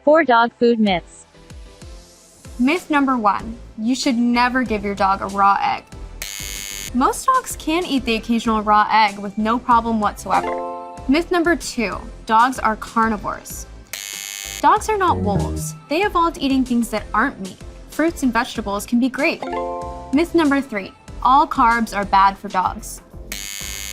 4 dog food myths. Myth number 1. You should never give your dog a raw egg. Most dogs can eat the occasional raw egg with no problem whatsoever. Myth number 2. Dogs are carnivores. Dogs are not wolves. They evolved eating things that aren't meat. Fruits and vegetables can be great. Myth number 3. All carbs are bad for dogs.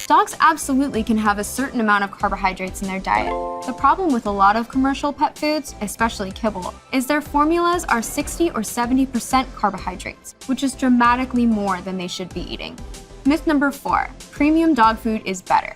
Dogs absolutely can have a certain amount of carbohydrates in their diet. The problem with a lot of commercial pet foods, especially kibble, is their formulas are 60 or 70% carbohydrates, which is dramatically more than they should be eating. Myth number 4. Premium dog food is better.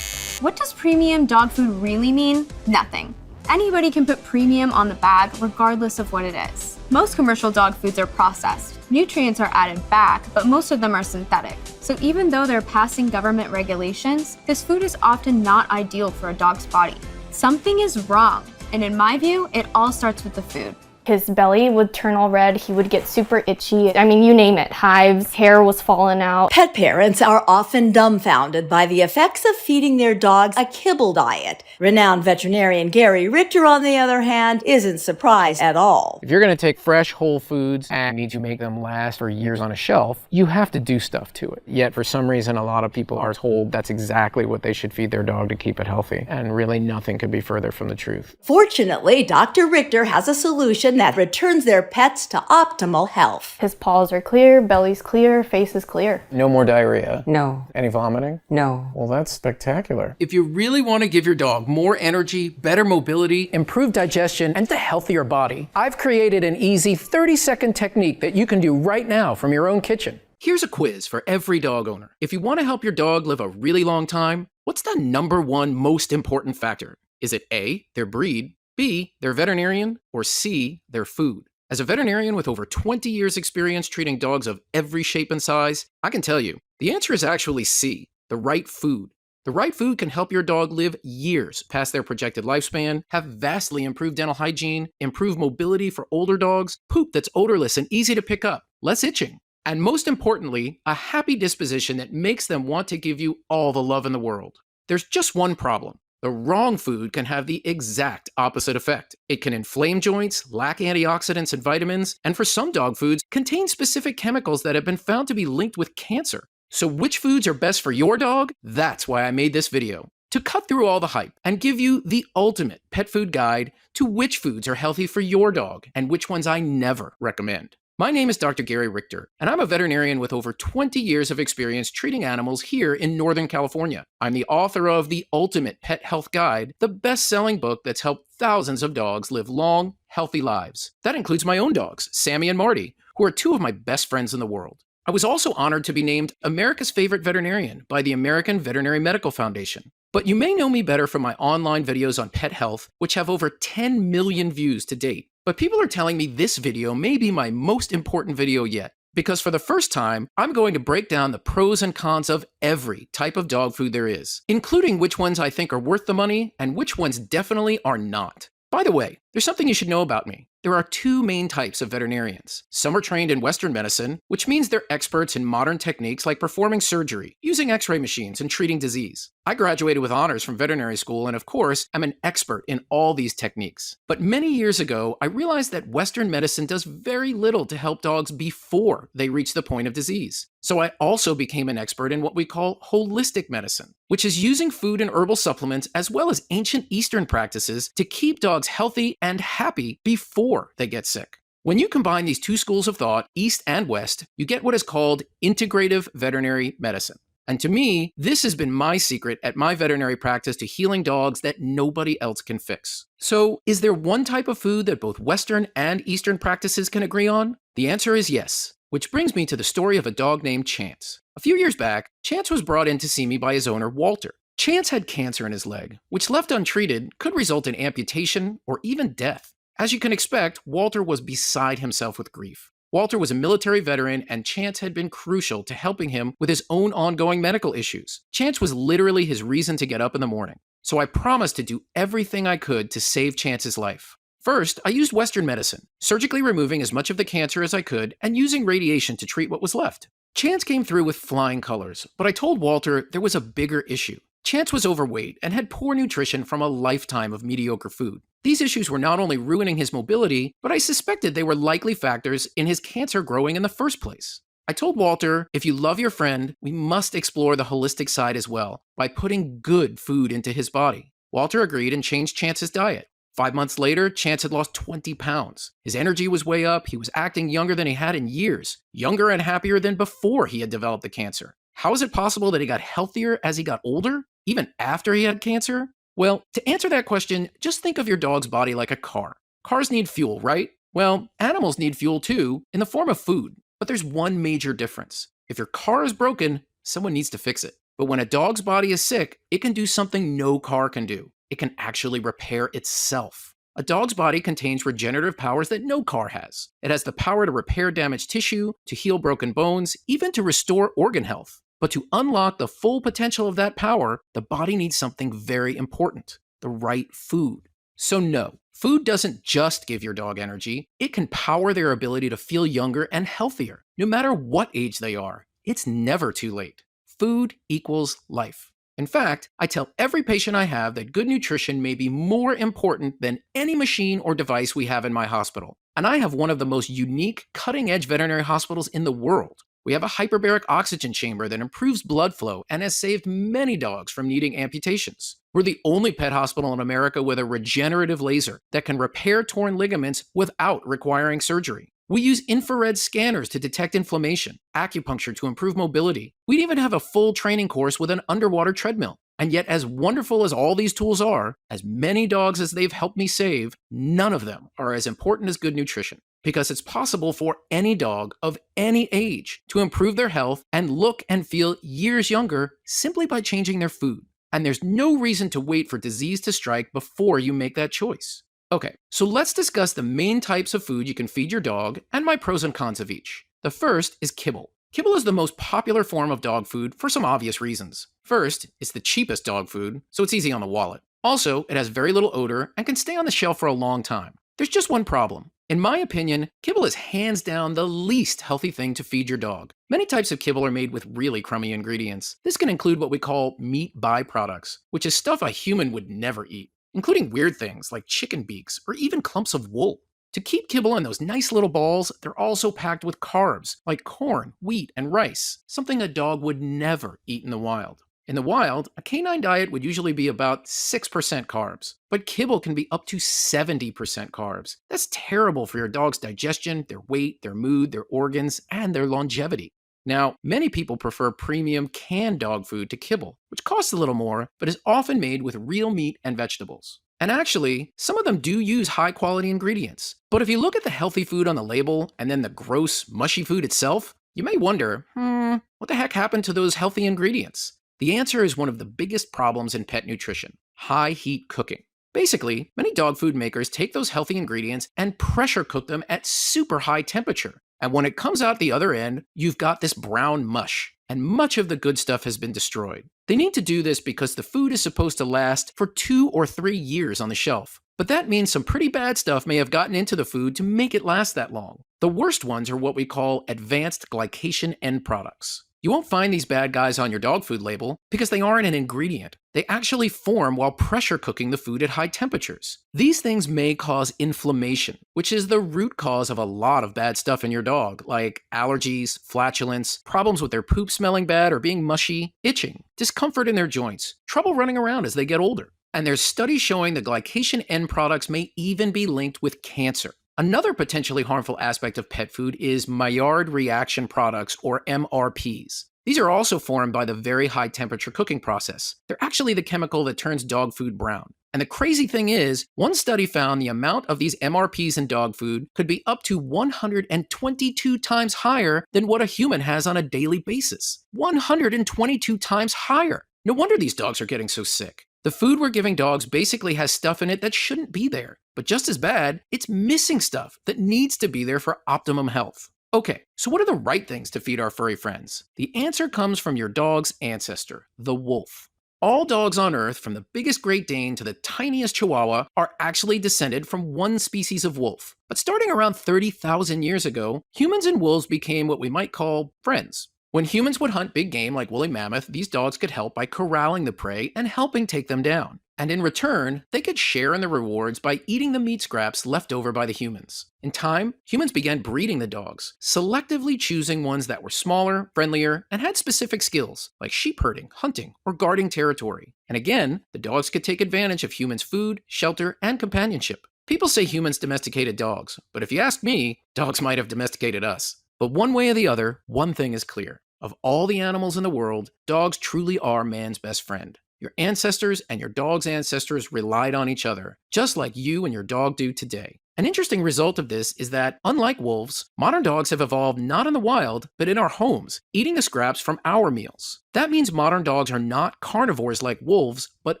What does premium dog food really mean? Nothing. Anybody can put premium on the bag regardless of what it is. Most commercial dog foods are processed. Nutrients are added back, but most of them are synthetic. So even though they're passing government regulations, this food is often not ideal for a dog's body. Something is wrong, and in my view, it all starts with the food. His belly would turn all red, he would get super itchy. I mean, you name it, hives, hair was falling out. Pet parents are often dumbfounded by the effects of feeding their dogs a kibble diet. Renowned veterinarian Gary Richter, on the other hand, isn't surprised at all. If you're going to take fresh whole foods and need to make them last for years on a shelf, you have to do stuff to it. Yet for some reason, a lot of people are told that's exactly what they should feed their dog to keep it healthy. And really nothing could be further from the truth. Fortunately, Dr. Richter has a solution that returns their pets to optimal health. His paws are clear, belly's clear, face is clear. No more diarrhea? No. Any vomiting? No. Well, that's spectacular. If you really want to give your dog more energy, better mobility, improved digestion, and a healthier body, I've created an easy 30-second technique that you can do right now from your own kitchen. here's a quiz for every dog owner. If you want to help your dog live a really long time, what's the #1 most important factor? Is it A, their breed, B, their veterinarian, or C, their food? As a veterinarian with over 20 years experience treating dogs of every shape and size, I can tell you, the answer is actually C, the right food. The right food can help your dog live years past their projected lifespan, have vastly improved dental hygiene, improve mobility for older dogs, poop that's odorless and easy to pick up, less itching, and most importantly, a happy disposition that makes them want to give you all the love in the world. There's just one problem. The wrong food can have the exact opposite effect. It can inflame joints, lack antioxidants and vitamins, and for some dog foods, contain specific chemicals that have been found to be linked with cancer. So which foods are best for your dog? That's why I made this video. To cut through all the hype and give you the ultimate pet food guide to which foods are healthy for your dog and which ones I never recommend. My name is Dr. Gary Richter, and I'm a veterinarian with over 20 years of experience treating animals here in Northern California. I'm the author of The Ultimate Pet Health Guide, the best-selling book that's helped thousands of dogs live long, healthy lives. That includes my own dogs, Sammy and Marty, who are 2 of my best friends in the world. I was also honored to be named America's Favorite Veterinarian by the American Veterinary Medical Foundation. But you may know me better from my online videos on pet health, which have over 10 million views to date. But people are telling me this video may be my most important video yet, because for the first time, I'm going to break down the pros and cons of every type of dog food there is, including which ones I think are worth the money and which ones definitely are not. By the way, there's something you should know about me. There are 2 main types of veterinarians. Some are trained in Western medicine, which means they're experts in modern techniques like performing surgery, using x-ray machines, and treating disease. I graduated with honors from veterinary school, and of course, I'm an expert in all these techniques. But many years ago, I realized that Western medicine does very little to help dogs before they reach the point of disease. So I also became an expert in what we call holistic medicine, which is using food and herbal supplements as well as ancient Eastern practices to keep dogs healthy and happy before they get sick. When you combine these 2 schools of thought, East and West, you get what is called integrative veterinary medicine. And to me, this has been my secret at my veterinary practice to healing dogs that nobody else can fix. So, is there one type of food that both Western and Eastern practices can agree on? The answer is yes. Which brings me to the story of a dog named Chance. A few years back, Chance was brought in to see me by his owner, Walter. Chance had cancer in his leg, which left untreated could result in amputation or even death. As you can expect, Walter was beside himself with grief. Walter was a military veteran, and Chance had been crucial to helping him with his own ongoing medical issues. Chance was literally his reason to get up in the morning. So I promised to do everything I could to save Chance's life. First, I used Western medicine, surgically removing as much of the cancer as I could and using radiation to treat what was left. Chance came through with flying colors, but I told Walter there was a bigger issue. Chance was overweight and had poor nutrition from a lifetime of mediocre food. These issues were not only ruining his mobility, but I suspected they were likely factors in his cancer growing in the first place. I told Walter, if you love your friend, we must explore the holistic side as well by putting good food into his body. Walter agreed and changed Chance's diet. 5 months later, Chance had lost 20 pounds. His energy was way up, he was acting younger than he had in years, younger and happier than before he had developed the cancer. How is it possible that he got healthier as he got older, even after he had cancer? Well, to answer that question, just think of your dog's body like a car. Cars need fuel, right? Well, animals need fuel too, in the form of food. But there's one major difference. If your car is broken, someone needs to fix it. But when a dog's body is sick, it can do something no car can do. It can actually repair itself. A dog's body contains regenerative powers that no car has. It has the power to repair damaged tissue, to heal broken bones, even to restore organ health. But to unlock the full potential of that power, the body needs something very important: the right food. So no, food doesn't just give your dog energy, it can power their ability to feel younger and healthier, no matter what age they are. It's never too late. Food equals life. In fact, I tell every patient I have that good nutrition may be more important than any machine or device we have in my hospital. And I have one of the most unique, cutting-edge veterinary hospitals in the world. We have a hyperbaric oxygen chamber that improves blood flow and has saved many dogs from needing amputations. We're the only pet hospital in America with a regenerative laser that can repair torn ligaments without requiring surgery. We use infrared scanners to detect inflammation, acupuncture to improve mobility. We even have a full training course with an underwater treadmill. And yet, as wonderful as all these tools are, as many dogs as they've helped me save, none of them are as important as good nutrition. Because it's possible for any dog of any age to improve their health and look and feel years younger simply by changing their food. And there's no reason to wait for disease to strike before you make that choice. Okay, so let's discuss the main types of food you can feed your dog and my pros and cons of each. The first is kibble. Kibble is the most popular form of dog food for some obvious reasons. First, it's the cheapest dog food, so it's easy on the wallet. Also, it has very little odor and can stay on the shelf for a long time. There's just one problem. In my opinion, kibble is hands down the least healthy thing to feed your dog. Many types of kibble are made with really crummy ingredients. This can include what we call meat byproducts, which is stuff a human would never eat, including weird things like chicken beaks or even clumps of wool. To keep kibble in those nice little balls, they're also packed with carbs like corn, wheat, and rice, something a dog would never eat in the wild. In the wild, a canine diet would usually be about 6% carbs, but kibble can be up to 70% carbs. That's terrible for your dog's digestion, their weight, their mood, their organs, and their longevity. Now, many people prefer premium canned dog food to kibble, which costs a little more, but is often made with real meat and vegetables. And actually, some of them do use high-quality ingredients. But if you look at the healthy food on the label and then the gross, mushy food itself, you may wonder, what the heck happened to those healthy ingredients? The answer is one of the biggest problems in pet nutrition: high heat cooking. Basically, many dog food makers take those healthy ingredients and pressure cook them at super high temperature. And when it comes out the other end, you've got this brown mush, and much of the good stuff has been destroyed. They need to do this because the food is supposed to last for 2 or 3 years on the shelf. But that means some pretty bad stuff may have gotten into the food to make it last that long. The worst ones are what we call advanced glycation end products. You won't find these bad guys on your dog food label because they aren't an ingredient. They actually form while pressure cooking the food at high temperatures. These things may cause inflammation, which is the root cause of a lot of bad stuff in your dog, like allergies, flatulence, problems with their poop smelling bad or being mushy, itching, discomfort in their joints, trouble running around as they get older. And there's studies showing the glycation end products may even be linked with cancer. Another potentially harmful aspect of pet food is Maillard reaction products, or MRPs. These are also formed by the very high temperature cooking process. They're actually the chemical that turns dog food brown. And the crazy thing is, one study found the amount of these MRPs in dog food could be up to 122 times higher than what a human has on a daily basis. 122 times higher! No wonder these dogs are getting so sick. The food we're giving dogs basically has stuff in it that shouldn't be there. But just as bad, it's missing stuff that needs to be there for optimum health. Okay, so what are the right things to feed our furry friends? The answer comes from your dog's ancestor, the wolf. All dogs on Earth, from the biggest Great Dane to the tiniest Chihuahua, are actually descended from one species of wolf. But starting around 30,000 years ago, humans and wolves became what we might call friends. When humans would hunt big game like woolly mammoth, these dogs could help by corralling the prey and helping take them down. And in return, they could share in the rewards by eating the meat scraps left over by the humans. In time, humans began breeding the dogs, selectively choosing ones that were smaller, friendlier, and had specific skills, like sheep herding, hunting, or guarding territory. And again, the dogs could take advantage of humans' food, shelter, and companionship. People say humans domesticated dogs, but if you ask me, dogs might have domesticated us. But one way or the other, one thing is clear. Of all the animals in the world, dogs truly are man's best friend. Your ancestors and your dog's ancestors relied on each other, just like you and your dog do today. An interesting result of this is that, unlike wolves, modern dogs have evolved not in the wild, but in our homes, eating the scraps from our meals. That means modern dogs are not carnivores like wolves, but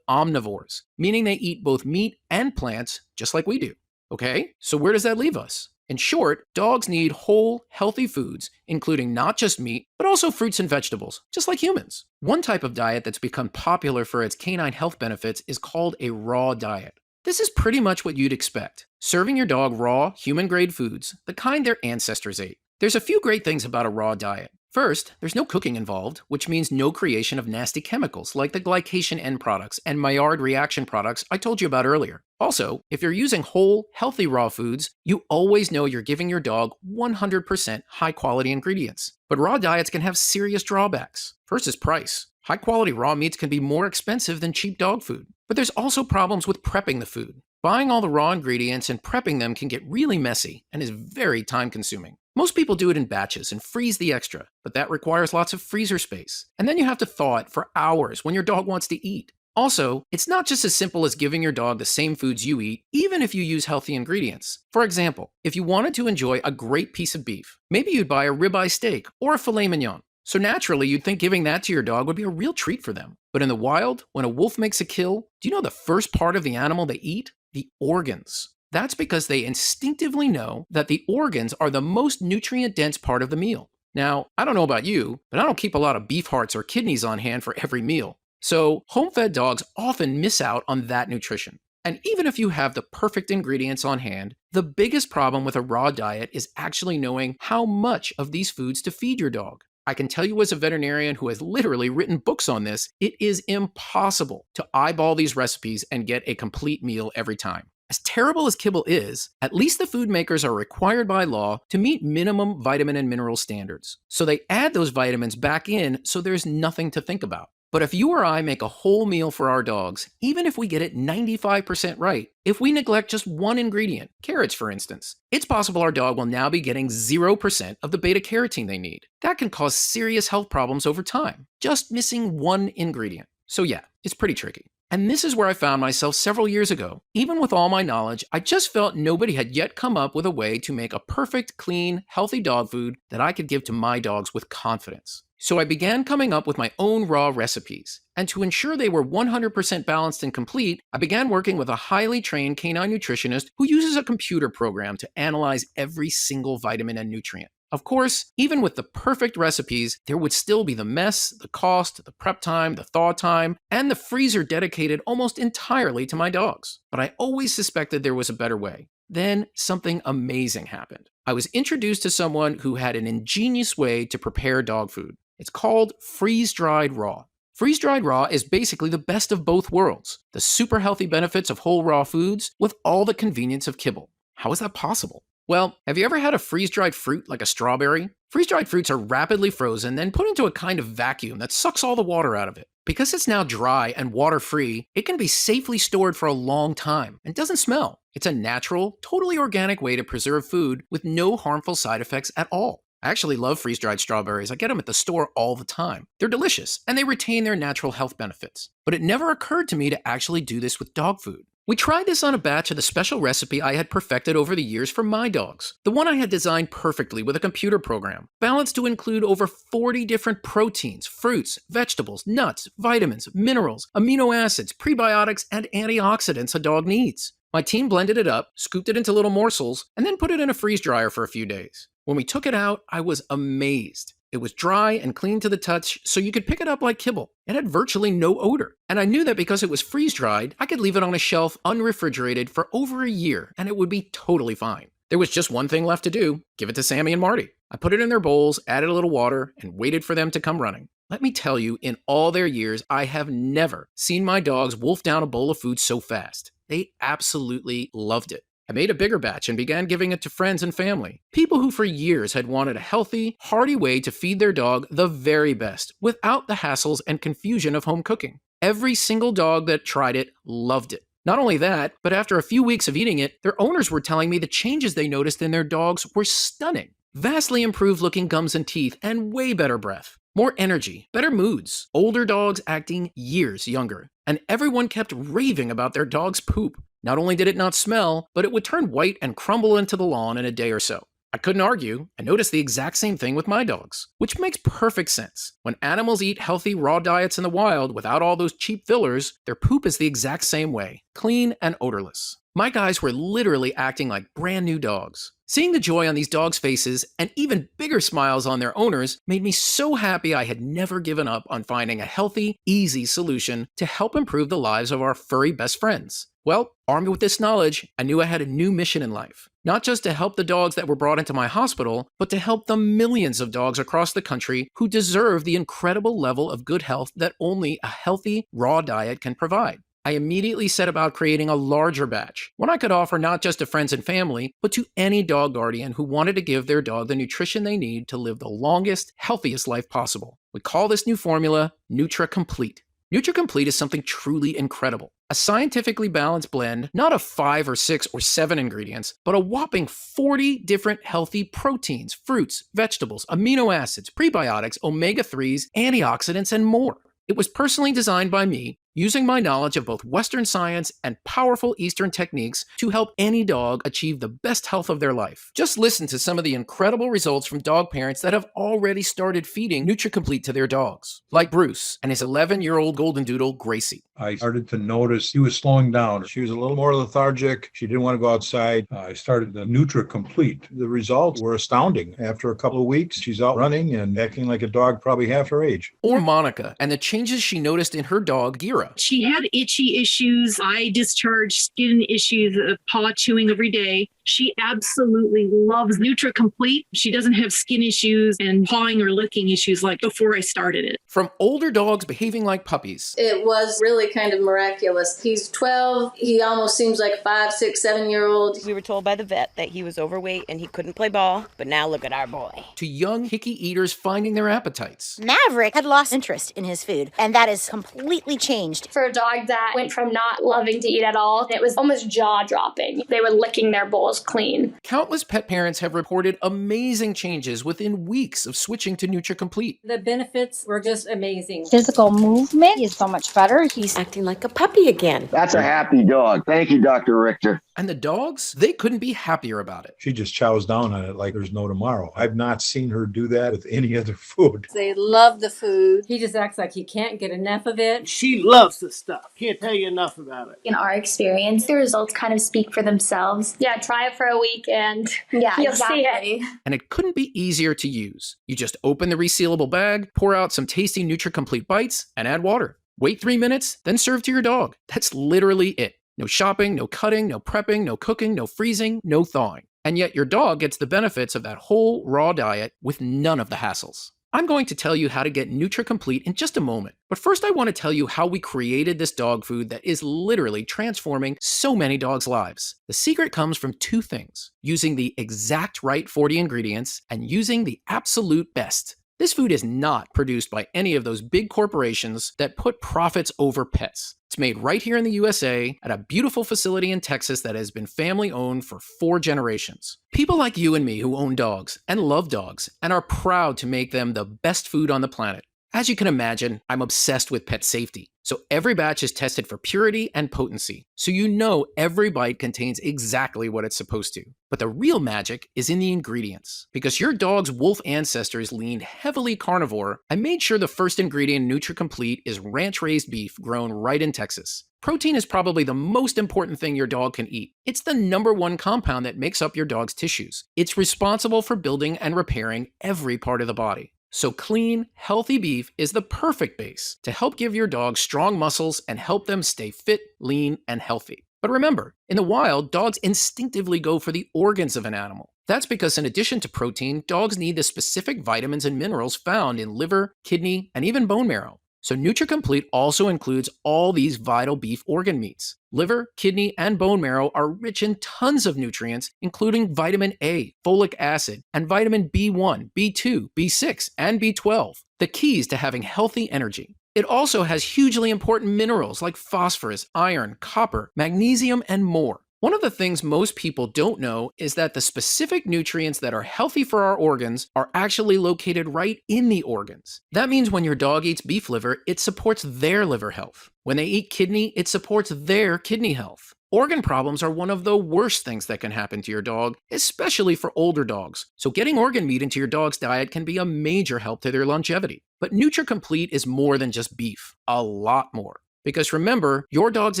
omnivores, meaning they eat both meat and plants, just like we do. Okay, so where does that leave us? In short, dogs need whole, healthy foods, including not just meat, but also fruits and vegetables, just like humans. One type of diet that's become popular for its canine health benefits is called a raw diet. This is pretty much what you'd expect, serving your dog raw, human-grade foods, the kind their ancestors ate. There's a few great things about a raw diet. First, there's no cooking involved, which means no creation of nasty chemicals like the glycation end products and Maillard reaction products I told you about earlier. Also, if you're using whole, healthy raw foods, you always know you're giving your dog 100% high-quality ingredients. But raw diets can have serious drawbacks. First is price. High-quality raw meats can be more expensive than cheap dog food. But there's also problems with prepping the food. Buying all the raw ingredients and prepping them can get really messy and is very time-consuming. Most people do it in batches and freeze the extra, but that requires lots of freezer space. And then you have to thaw it for hours when your dog wants to eat. Also, it's not just as simple as giving your dog the same foods you eat, even if you use healthy ingredients. For example, if you wanted to enjoy a great piece of beef, maybe you'd buy a ribeye steak or a filet mignon. So naturally, you'd think giving that to your dog would be a real treat for them. But in the wild, when a wolf makes a kill, do you know the first part of the animal they eat? The organs. That's because they instinctively know that the organs are the most nutrient-dense part of the meal. Now, I don't know about you, but I don't keep a lot of beef hearts or kidneys on hand for every meal. So, home-fed dogs often miss out on that nutrition. And even if you have the perfect ingredients on hand, the biggest problem with a raw diet is actually knowing how much of these foods to feed your dog. I can tell you as a veterinarian who has literally written books on this, it is impossible to eyeball these recipes and get a complete meal every time. As terrible as kibble is, at least the food makers are required by law to meet minimum vitamin and mineral standards. So they add those vitamins back in so there's nothing to think about. But if you or I make a whole meal for our dogs, even if we get it 95% right, if we neglect just one ingredient, carrots for instance, it's possible our dog will now be getting 0% of the beta-carotene they need. That can cause serious health problems over time, just missing one ingredient. So yeah, it's pretty tricky. And this is where I found myself several years ago. Even with all my knowledge, I just felt nobody had yet come up with a way to make a perfect, clean, healthy dog food that I could give to my dogs with confidence. So I began coming up with my own raw recipes. And to ensure they were 100% balanced and complete, I began working with a highly trained canine nutritionist who uses a computer program to analyze every single vitamin and nutrient. Of course, even with the perfect recipes, there would still be the mess, the cost, the prep time, the thaw time, and the freezer dedicated almost entirely to my dogs. But I always suspected there was a better way. Then something amazing happened. I was introduced to someone who had an ingenious way to prepare dog food. It's called freeze-dried raw. Freeze-dried raw is basically the best of both worlds, the super healthy benefits of whole raw foods with all the convenience of kibble. How is that possible? Well, have you ever had a freeze-dried fruit like a strawberry? Freeze-dried fruits are rapidly frozen, then put into a kind of vacuum that sucks all the water out of it. Because it's now dry and water-free, it can be safely stored for a long time and doesn't smell. It's a natural, totally organic way to preserve food with no harmful side effects at all. I actually love freeze-dried strawberries. I get them at the store all the time. They're delicious, and they retain their natural health benefits. But it never occurred to me to actually do this with dog food. We tried this on a batch of the special recipe I had perfected over the years for my dogs. The one I had designed perfectly with a computer program, balanced to include over 40 different proteins, fruits, vegetables, nuts, vitamins, minerals, amino acids, prebiotics, and antioxidants a dog needs. My team blended it up, scooped it into little morsels, and then put it in a freeze dryer for a few days. When we took it out, I was amazed. It was dry and clean to the touch, so you could pick it up like kibble. It had virtually no odor. And I knew that because it was freeze-dried, I could leave it on a shelf unrefrigerated for over a year, and it would be totally fine. There was just one thing left to do: give it to Sammy and Marty. I put it in their bowls, added a little water, and waited for them to come running. Let me tell you, in all their years, I have never seen my dogs wolf down a bowl of food so fast. They absolutely loved it. I made a bigger batch and began giving it to friends and family, people who for years had wanted a healthy, hearty way to feed their dog the very best, without the hassles and confusion of home cooking. Every single dog that tried it loved it. Not only that, but after a few weeks of eating it, their owners were telling me the changes they noticed in their dogs were stunning. Vastly improved looking gums and teeth, and way better breath. More energy, better moods, older dogs acting years younger. And everyone kept raving about their dog's poop. Not only did it not smell, but it would turn white and crumble into the lawn in a day or so. I couldn't argue. I noticed the exact same thing with my dogs, which makes perfect sense. When animals eat healthy raw diets in the wild without all those cheap fillers, their poop is the exact same way, clean and odorless. My guys were literally acting like brand new dogs. Seeing the joy on these dogs' faces and even bigger smiles on their owners made me so happy I had never given up on finding a healthy, easy solution to help improve the lives of our furry best friends. Well, armed with this knowledge, I knew I had a new mission in life. Not just to help the dogs that were brought into my hospital, but to help the millions of dogs across the country who deserve the incredible level of good health that only a healthy, raw diet can provide. I immediately set about creating a larger batch, one I could offer not just to friends and family, but to any dog guardian who wanted to give their dog the nutrition they need to live the longest, healthiest life possible. We call this new formula Nutra Complete. Nutra Complete is something truly incredible. A scientifically balanced blend, not of 5 or 6 or 7 ingredients, but a whopping 40 different healthy proteins, fruits, vegetables, amino acids, prebiotics, omega-3s, antioxidants, and more. It was personally designed by me, using my knowledge of both Western science and powerful Eastern techniques to help any dog achieve the best health of their life. Just listen to some of the incredible results from dog parents that have already started feeding NutriComplete to their dogs, like Bruce and his 11-year-old golden doodle, Gracie. I started to notice she was slowing down. She was a little more lethargic. She didn't want to go outside. I started the Nutra Complete. The results were astounding. After a couple of weeks, she's out running and acting like a dog probably half her age. Or Monica and the changes she noticed in her dog, Gira. She had itchy issues, eye discharge, skin issues, paw chewing every day. She absolutely loves Nutra Complete. She doesn't have skin issues and pawing or licking issues like before I started it. From older dogs behaving like puppies. It was really kind of miraculous. He's 12. He almost seems like 5, 6, 7-year-old. We were told by the vet that he was overweight and he couldn't play ball, but now look at our boy. To young, hickey eaters finding their appetites. Maverick had lost interest in his food, and that has completely changed. For a dog that went from not loving to eat at all, it was almost jaw-dropping. They were licking their bowls clean. Countless pet parents have reported amazing changes within weeks of switching to NutriComplete. The benefits were just amazing. Physical movement is so much better. He's acting like a puppy again. That's a happy dog. Thank you, Dr. Richter. And the dogs, they couldn't be happier about it. She just chows down on it like there's no tomorrow. I've not seen her do that with any other food. They love the food. He just acts like he can't get enough of it. She loves the stuff. Can't tell you enough about it. In our experience, the results kind of speak for themselves. Yeah, try it for a week and you'll see it. And it couldn't be easier to use. You just open the resealable bag, pour out some tasty NutriComplete bites, and add water. Wait 3 minutes, then serve to your dog. That's literally it. No shopping, no cutting, no prepping, no cooking, no freezing, no thawing. And yet your dog gets the benefits of that whole raw diet with none of the hassles. I'm going to tell you how to get NutriComplete in just a moment. But first I want to tell you how we created this dog food that is literally transforming so many dogs' lives. The secret comes from 2 things: using the exact right 40 ingredients and using the absolute best. This food is not produced by any of those big corporations that put profits over pets. It's made right here in the USA at a beautiful facility in Texas that has been family owned for 4 generations. People like you and me who own dogs and love dogs and are proud to make them the best food on the planet. As you can imagine, I'm obsessed with pet safety. So every batch is tested for purity and potency, so you know every bite contains exactly what it's supposed to. But the real magic is in the ingredients. Because your dog's wolf ancestors leaned heavily carnivore, I made sure the first ingredient in NutriComplete is ranch-raised beef grown right in Texas. Protein is probably the most important thing your dog can eat. It's the #1 compound that makes up your dog's tissues. It's responsible for building and repairing every part of the body. So clean, healthy beef is the perfect base to help give your dog strong muscles and help them stay fit, lean, and healthy. But remember, in the wild, dogs instinctively go for the organs of an animal. That's because in addition to protein, dogs need the specific vitamins and minerals found in liver, kidney, and even bone marrow. So NutriComplete also includes all these vital beef organ meats. Liver, kidney, and bone marrow are rich in tons of nutrients, including vitamin A, folic acid, and vitamin B1, B2, B6, and B12, the keys to having healthy energy. It also has hugely important minerals like phosphorus, iron, copper, magnesium, and more. One of the things most people don't know is that the specific nutrients that are healthy for our organs are actually located right in the organs. That means when your dog eats beef liver, it supports their liver health. When they eat kidney, it supports their kidney health. Organ problems are one of the worst things that can happen to your dog, especially for older dogs. So getting organ meat into your dog's diet can be a major help to their longevity. But NutriComplete is more than just beef, a lot more. Because remember, your dog's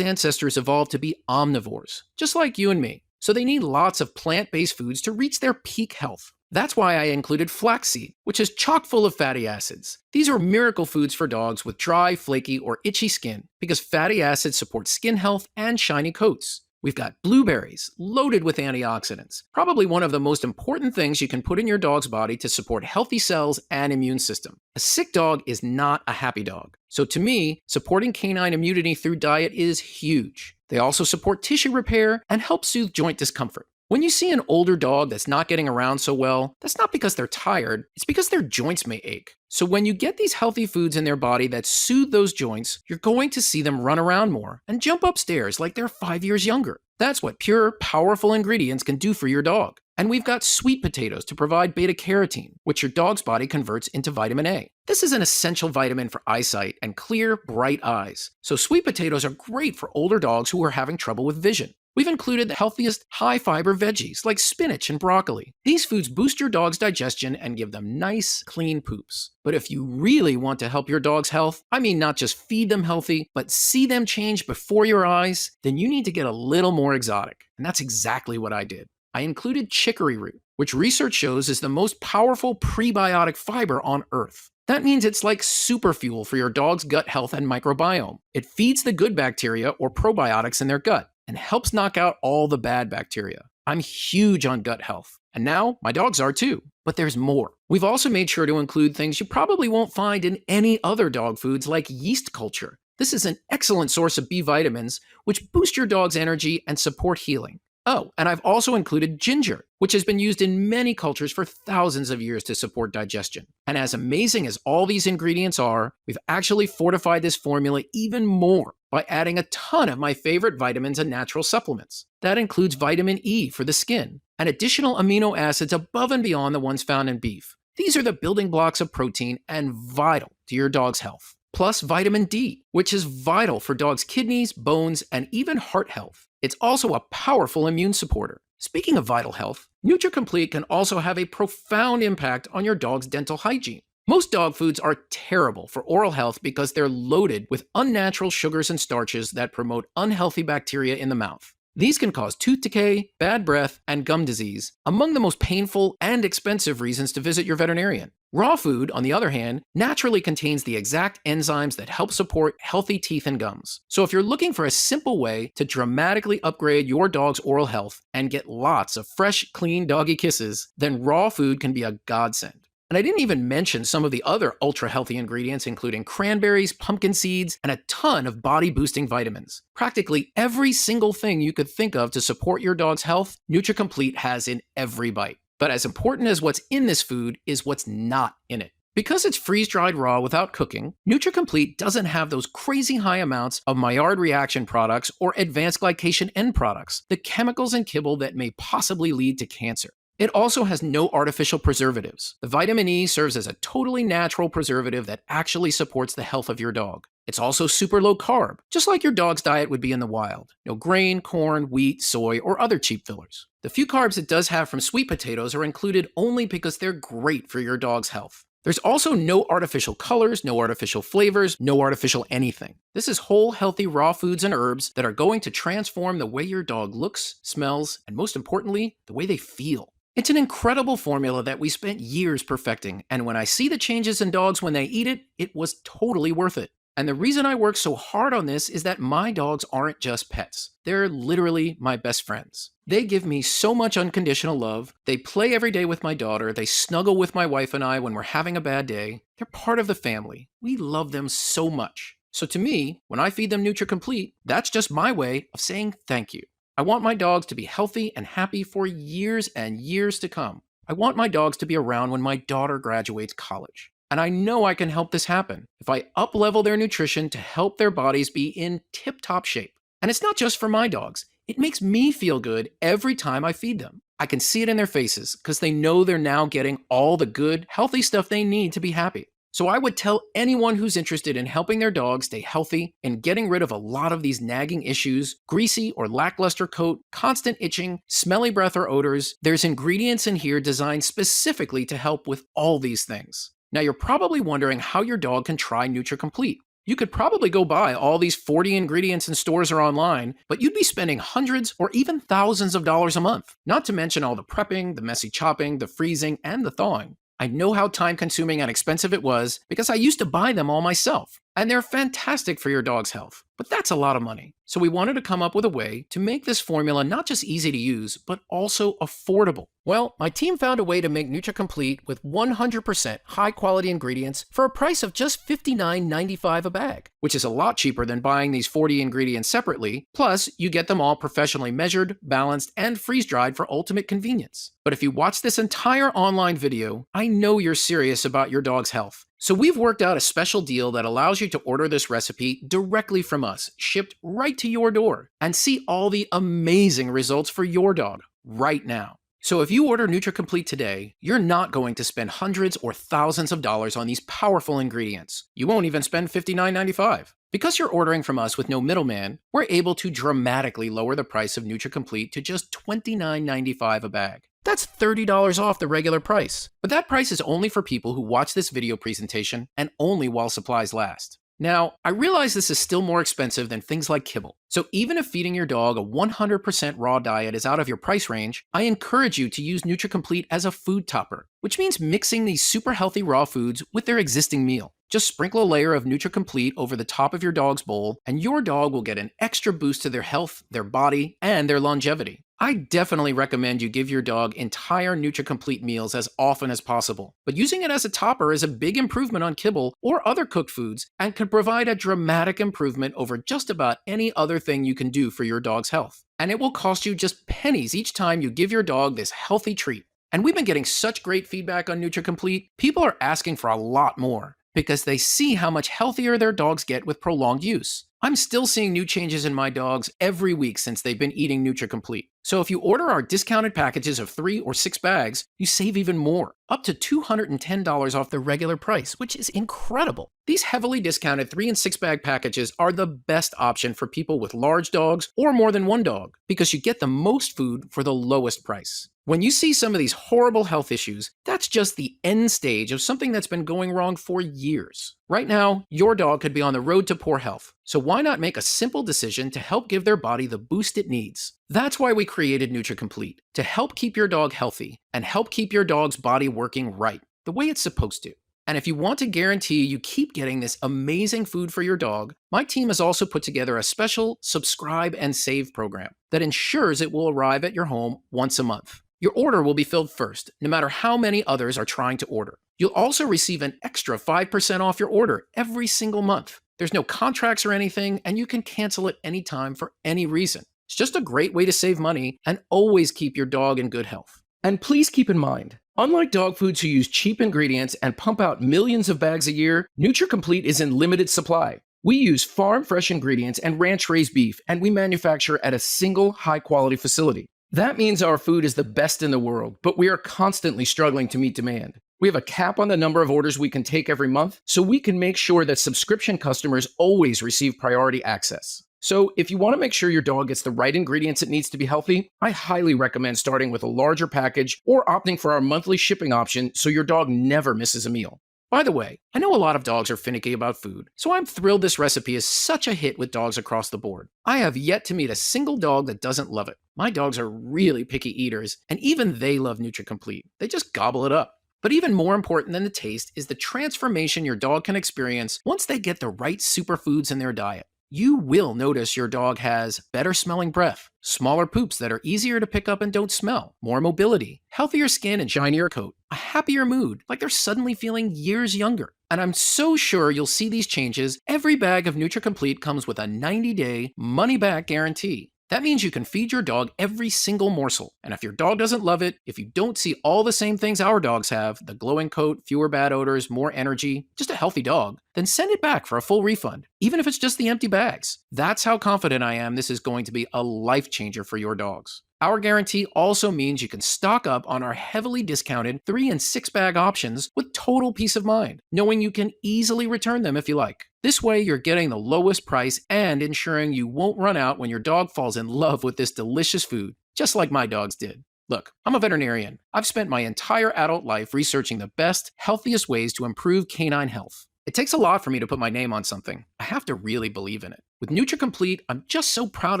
ancestors evolved to be omnivores, just like you and me. So they need lots of plant-based foods to reach their peak health. That's why I included flaxseed, which is chock full of fatty acids. These are miracle foods for dogs with dry, flaky, or itchy skin, because fatty acids support skin health and shiny coats. We've got blueberries, loaded with antioxidants, probably one of the most important things you can put in your dog's body to support healthy cells and immune system. A sick dog is not a happy dog. So to me, supporting canine immunity through diet is huge. They also support tissue repair and help soothe joint discomfort. When you see an older dog that's not getting around so well, that's not because they're tired, it's because their joints may ache. So when you get these healthy foods in their body that soothe those joints, you're going to see them run around more and jump upstairs like they're 5 years younger. That's what pure, powerful ingredients can do for your dog. And we've got sweet potatoes to provide beta-carotene, which your dog's body converts into vitamin A. This is an essential vitamin for eyesight and clear, bright eyes. So sweet potatoes are great for older dogs who are having trouble with vision. We've included the healthiest high-fiber veggies like spinach and broccoli. These foods boost your dog's digestion and give them nice, clean poops. But if you really want to help your dog's health, I mean not just feed them healthy, but see them change before your eyes, then you need to get a little more exotic. And that's exactly what I did. I included chicory root, which research shows is the most powerful prebiotic fiber on Earth. That means it's like super fuel for your dog's gut health and microbiome. It feeds the good bacteria or probiotics in their gut and helps knock out all the bad bacteria. I'm huge on gut health, and now my dogs are too. But there's more. We've also made sure to include things you probably won't find in any other dog foods like yeast culture. This is an excellent source of B vitamins, which boost your dog's energy and support healing. Oh, and I've also included ginger, which has been used in many cultures for thousands of years to support digestion. And as amazing as all these ingredients are, we've actually fortified this formula even more by adding a ton of my favorite vitamins and natural supplements. That includes vitamin E for the skin, and additional amino acids above and beyond the ones found in beef. These are the building blocks of protein and vital to your dog's health. Plus vitamin D, which is vital for dogs' kidneys, bones, and even heart health. It's also a powerful immune supporter. Speaking of vital health, NutriComplete can also have a profound impact on your dog's dental hygiene. Most dog foods are terrible for oral health because they're loaded with unnatural sugars and starches that promote unhealthy bacteria in the mouth. These can cause tooth decay, bad breath, and gum disease, among the most painful and expensive reasons to visit your veterinarian. Raw food, on the other hand, naturally contains the exact enzymes that help support healthy teeth and gums. So if you're looking for a simple way to dramatically upgrade your dog's oral health and get lots of fresh, clean doggy kisses, then raw food can be a godsend. And I didn't even mention some of the other ultra-healthy ingredients, including cranberries, pumpkin seeds, and a ton of body-boosting vitamins. Practically every single thing you could think of to support your dog's health, NutriComplete has in every bite. But as important as what's in this food is what's not in it. Because it's freeze-dried raw without cooking, NutriComplete doesn't have those crazy high amounts of Maillard reaction products or advanced glycation end products, the chemicals in kibble that may possibly lead to cancer. It also has no artificial preservatives. The vitamin E serves as a totally natural preservative that actually supports the health of your dog. It's also super low carb, just like your dog's diet would be in the wild. No grain, corn, wheat, soy, or other cheap fillers. The few carbs it does have from sweet potatoes are included only because they're great for your dog's health. There's also no artificial colors, no artificial flavors, no artificial anything. This is whole, healthy, raw foods and herbs that are going to transform the way your dog looks, smells, and most importantly, the way they feel. It's an incredible formula that we spent years perfecting, and when I see the changes in dogs when they eat it, it was totally worth it. And the reason I work so hard on this is that my dogs aren't just pets. They're literally my best friends. They give me so much unconditional love. They play every day with my daughter. They snuggle with my wife and I when we're having a bad day. They're part of the family. We love them so much. So to me, when I feed them Nutra Complete, that's just my way of saying thank you. I want my dogs to be healthy and happy for years and years to come. I want my dogs to be around when my daughter graduates college. And I know I can help this happen if I up-level their nutrition to help their bodies be in tip-top shape. And it's not just for my dogs. It makes me feel good every time I feed them. I can see it in their faces because they know they're now getting all the good, healthy stuff they need to be happy. So I would tell anyone who's interested in helping their dog stay healthy and getting rid of a lot of these nagging issues, greasy or lackluster coat, constant itching, smelly breath or odors, there's ingredients in here designed specifically to help with all these things. Now you're probably wondering how your dog can try Nutra Complete. You could probably go buy all these 40 ingredients in stores or online, but you'd be spending hundreds or even thousands of dollars a month, not to mention all the prepping, the messy chopping, the freezing, and the thawing. I know how time-consuming and expensive it was because I used to buy them all myself, and they're fantastic for your dog's health, but that's a lot of money. So we wanted to come up with a way to make this formula not just easy to use, but also affordable. Well, my team found a way to make Nutra Complete with 100% high-quality ingredients for a price of just $59.95 a bag, which is a lot cheaper than buying these 40 ingredients separately. Plus, you get them all professionally measured, balanced, and freeze-dried for ultimate convenience. But if you watch this entire online video, I know you're serious about your dog's health. So we've worked out a special deal that allows you to order this recipe directly from us, shipped right to your door, and see all the amazing results for your dog right now. So if you order Nutra Complete today, you're not going to spend hundreds or thousands of dollars on these powerful ingredients. You won't even spend $59.95. Because you're ordering from us with no middleman, we're able to dramatically lower the price of Nutra Complete to just $29.95 a bag. That's $30 off the regular price. But that price is only for people who watch this video presentation and only while supplies last. Now, I realize this is still more expensive than things like kibble. So even if feeding your dog a 100% raw diet is out of your price range, I encourage you to use Nutra Complete as a food topper, which means mixing these super healthy raw foods with their existing meal. Just sprinkle a layer of Nutra Complete over the top of your dog's bowl, and your dog will get an extra boost to their health, their body, and their longevity. I definitely recommend you give your dog entire Nutra Complete meals as often as possible, but using it as a topper is a big improvement on kibble or other cooked foods and could provide a dramatic improvement over just about any other thing you can do for your dog's health. And it will cost you just pennies each time you give your dog this healthy treat. And we've been getting such great feedback on Nutra Complete, people are asking for a lot more because they see how much healthier their dogs get with prolonged use. I'm still seeing new changes in my dogs every week since they've been eating Nutra Complete. So if you order our discounted packages of 3 or 6 bags, you save even more, up to $210 off the regular price, which is incredible. These heavily discounted 3 and 6 bag packages are the best option for people with large dogs or more than one dog, because you get the most food for the lowest price. When you see some of these horrible health issues, that's just the end stage of something that's been going wrong for years. Right now, your dog could be on the road to poor health, so why not make a simple decision to help give their body the boost it needs? That's why we created Nutra Complete, to help keep your dog healthy and help keep your dog's body working right, the way it's supposed to. And if you want to guarantee you keep getting this amazing food for your dog, my team has also put together a special subscribe and save program that ensures it will arrive at your home once a month. Your order will be filled first, no matter how many others are trying to order. You'll also receive an extra 5% off your order every single month. There's no contracts or anything, and you can cancel at any time for any reason. It's just a great way to save money and always keep your dog in good health. And please keep in mind, unlike dog foods who use cheap ingredients and pump out millions of bags a year, Nutra Complete is in limited supply. We use farm-fresh ingredients and ranch-raised beef, and we manufacture at a single high-quality facility. That means our food is the best in the world, but we are constantly struggling to meet demand. We have a cap on the number of orders we can take every month, so we can make sure that subscription customers always receive priority access. So if you want to make sure your dog gets the right ingredients it needs to be healthy, I highly recommend starting with a larger package or opting for our monthly shipping option so your dog never misses a meal. By the way, I know a lot of dogs are finicky about food, so I'm thrilled this recipe is such a hit with dogs across the board. I have yet to meet a single dog that doesn't love it. My dogs are really picky eaters, and even they love Nutra Complete. They just gobble it up. But even more important than the taste is the transformation your dog can experience once they get the right superfoods in their diet. You will notice your dog has better smelling breath, smaller poops that are easier to pick up and don't smell, more mobility, healthier skin and shinier coat, a happier mood, like they're suddenly feeling years younger. And I'm so sure you'll see these changes. Every bag of NutriComplete comes with a 90-day money-back guarantee. That means you can feed your dog every single morsel. And if your dog doesn't love it, if you don't see all the same things our dogs have, the glowing coat, fewer bad odors, more energy, just a healthy dog, then send it back for a full refund, even if it's just the empty bags. That's how confident I am this is going to be a life changer for your dogs. Our guarantee also means you can stock up on our heavily discounted 3 and 6 bag options with total peace of mind, knowing you can easily return them if you like. This way, you're getting the lowest price and ensuring you won't run out when your dog falls in love with this delicious food, just like my dogs did. Look, I'm a veterinarian. I've spent my entire adult life researching the best, healthiest ways to improve canine health. It takes a lot for me to put my name on something. I have to really believe in it. With NutriComplete, I'm just so proud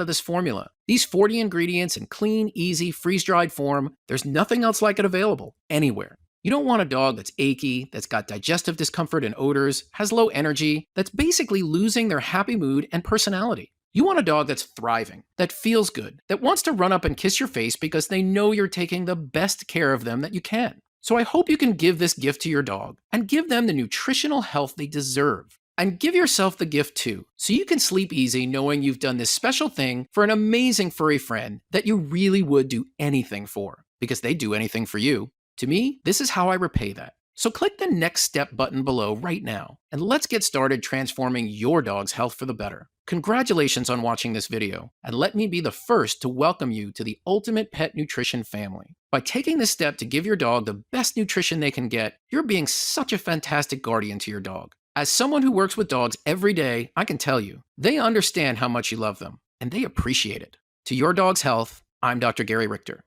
of this formula. These 40 ingredients in clean, easy, freeze-dried form, there's nothing else like it available anywhere. You don't want a dog that's achy, that's got digestive discomfort and odors, has low energy, that's basically losing their happy mood and personality. You want a dog that's thriving, that feels good, that wants to run up and kiss your face because they know you're taking the best care of them that you can. So I hope you can give this gift to your dog and give them the nutritional health they deserve. And give yourself the gift too, so you can sleep easy knowing you've done this special thing for an amazing furry friend that you really would do anything for, because they do anything for you. To me, this is how I repay that. So click the next step button below right now, and let's get started transforming your dog's health for the better. Congratulations on watching this video, and let me be the first to welcome you to the ultimate pet nutrition family. By taking this step to give your dog the best nutrition they can get, you're being such a fantastic guardian to your dog. As someone who works with dogs every day, I can tell you, they understand how much you love them, and they appreciate it. To your dog's health, I'm Dr. Gary Richter.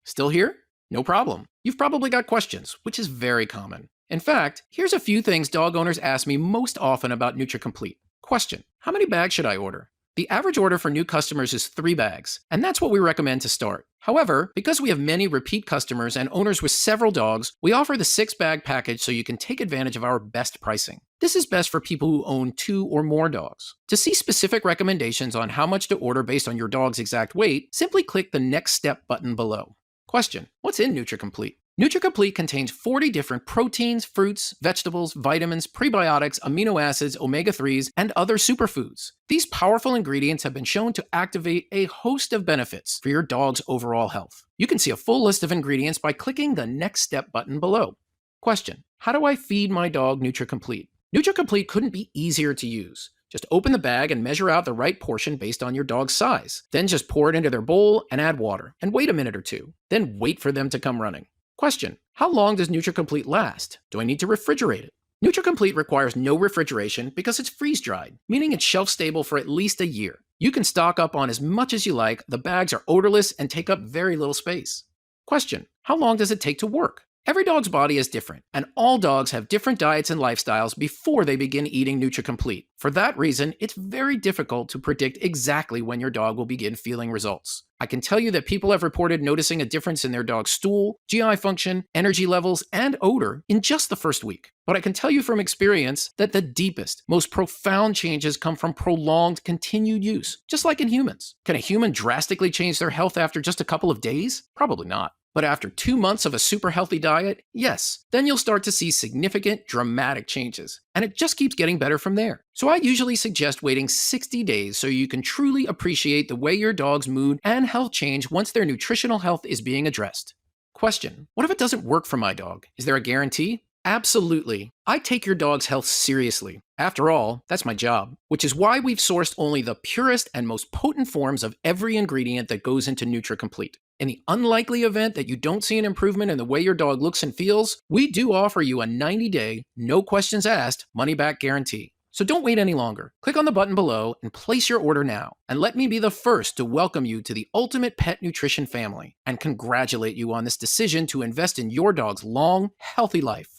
Still here? No problem. You've probably got questions, which is very common. In fact, here's a few things dog owners ask me most often about NutriComplete. Question: how many bags should I order? The average order for new customers is 3 bags, and that's what we recommend to start. However, because we have many repeat customers and owners with several dogs, we offer the 6-bag package so you can take advantage of our best pricing. This is best for people who own 2 or more dogs. To see specific recommendations on how much to order based on your dog's exact weight, simply click the Next Step button below. Question: what's in NutriComplete? NutriComplete contains 40 different proteins, fruits, vegetables, vitamins, prebiotics, amino acids, omega-3s, and other superfoods. These powerful ingredients have been shown to activate a host of benefits for your dog's overall health. You can see a full list of ingredients by clicking the Next Step button below. Question: how do I feed my dog NutriComplete? NutriComplete couldn't be easier to use. Just open the bag and measure out the right portion based on your dog's size. Then just pour it into their bowl and add water, and wait a minute or two. Then wait for them to come running. Question: how long does NutriComplete last? Do I need to refrigerate it? NutriComplete requires no refrigeration because it's freeze-dried, meaning it's shelf-stable for at least a year. You can stock up on as much as you like. The bags are odorless and take up very little space. Question: how long does it take to work? Every dog's body is different, and all dogs have different diets and lifestyles before they begin eating NutriComplete. For that reason, it's very difficult to predict exactly when your dog will begin feeling results. I can tell you that people have reported noticing a difference in their dog's stool, GI function, energy levels, and odor in just the first week. But I can tell you from experience that the deepest, most profound changes come from prolonged, continued use, just like in humans. Can a human drastically change their health after just a couple of days? Probably not. But after 2 months of a super healthy diet, yes, then you'll start to see significant, dramatic changes. And it just keeps getting better from there. So I usually suggest waiting 60 days so you can truly appreciate the way your dog's mood and health change once their nutritional health is being addressed. Question: what if it doesn't work for my dog? Is there a guarantee? Absolutely. I take your dog's health seriously. After all, that's my job, which is why we've sourced only the purest and most potent forms of every ingredient that goes into NutriComplete. In the unlikely event that you don't see an improvement in the way your dog looks and feels, we do offer you a 90-day, no questions asked, money-back guarantee. So don't wait any longer. Click on the button below and place your order now. And let me be the first to welcome you to the ultimate pet nutrition family and congratulate you on this decision to invest in your dog's long, healthy life.